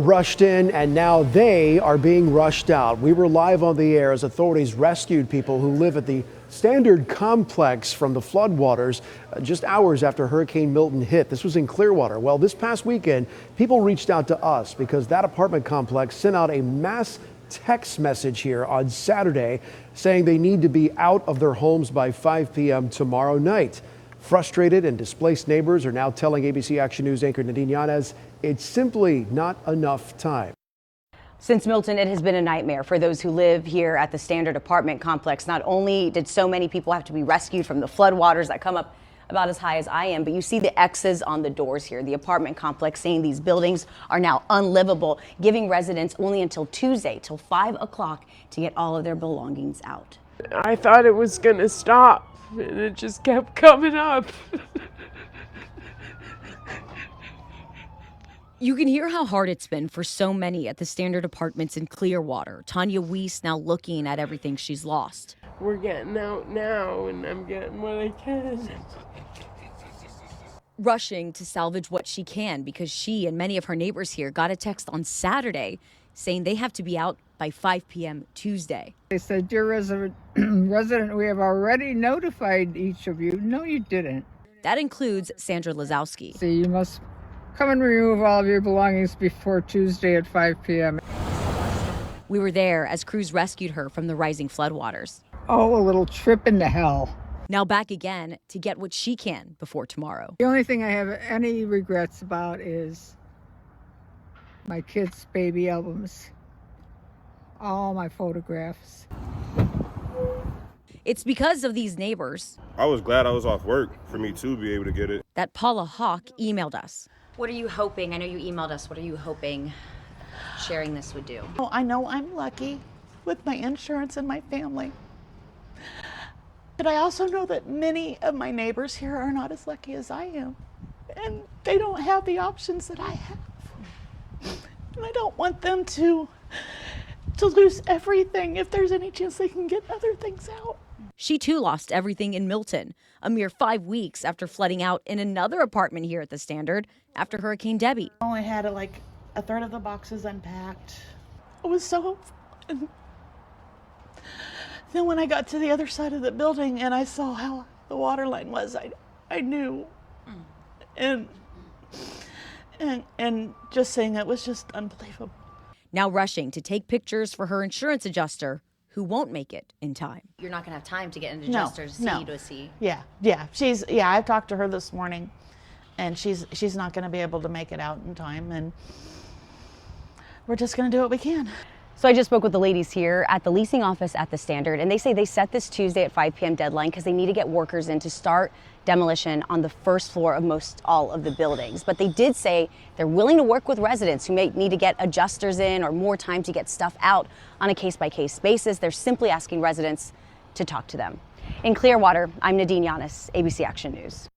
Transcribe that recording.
Rushed in, and now they are being rushed out. We were live on the air as authorities rescued people who live at the Standard complex from the floodwaters just hours after Hurricane Milton hit. This was in Clearwater. Well, this past weekend, people reached out to us because that apartment complex sent out a mass text message here on Saturday saying they need to be out of their homes by 5 p.m. tomorrow night. Frustrated and displaced neighbors are now telling ABC Action News anchor Nadine Yanez it's simply not enough time. Since Milton, it has been a nightmare for those who live here at the Standard apartment complex. Not only did so many people have to be rescued from the floodwaters that come up about as high as I am, but you see the X's on the doors here. The apartment complex saying these buildings are now unlivable, giving residents only until Tuesday, till 5 o'clock to get all of their belongings out. I thought it was going to stop, and it just kept coming up. You can hear how hard it's been for so many at the Standard apartments in Clearwater. Tanya Weiss now looking at everything she's lost. We're getting out now, and I'm getting what I can. Rushing to salvage what she can because she and many of her neighbors here got a text on Saturday saying they have to be out by 5 p.m. Tuesday. They said, "Dear resident, we have already notified each of you." No, you didn't. That includes Sandra Lazowski. So you must come and remove all of your belongings before Tuesday at 5 p.m. We were there as crews rescued her from the rising floodwaters. Oh, a little trip into hell. Now back again to get what she can before tomorrow. The only thing I have any regrets about is my kids' baby albums, all my photographs. It's because of these neighbors. I was glad I was off work for me to be able to get it. That Paula Hawk emailed us. What are you hoping? I know you emailed us. What are you hoping sharing this would do? Oh, I know I'm lucky with my insurance and my family. But I also know that many of my neighbors here are not as lucky as I am. And they don't have the options that I have. And I don't want them to lose everything if there's any chance they can get other things out. She too lost everything in Milton, a mere 5 weeks after flooding out in another apartment here at the Standard after Hurricane Debbie. I only had like a third of the boxes unpacked. It was so fun. Then when I got to the other side of the building and I saw how the water line was, I knew. And just saying it was just unbelievable. Now rushing to take pictures for her insurance adjuster who won't make it in time. You're not going to have time to get an adjuster to see. Yeah. I've talked to her this morning, and she's not going to be able to make it out in time, and we're just going to do what we can. So I just spoke with the ladies here at the leasing office at the Standard, and they say they set this Tuesday at 5 p.m. deadline because they need to get workers in to start demolition on the first floor of most all of the buildings. But they did say they're willing to work with residents who may need to get adjusters in or more time to get stuff out on a case-by-case basis. They're simply asking residents to talk to them. In Clearwater, I'm Nadine Yanez, ABC Action News.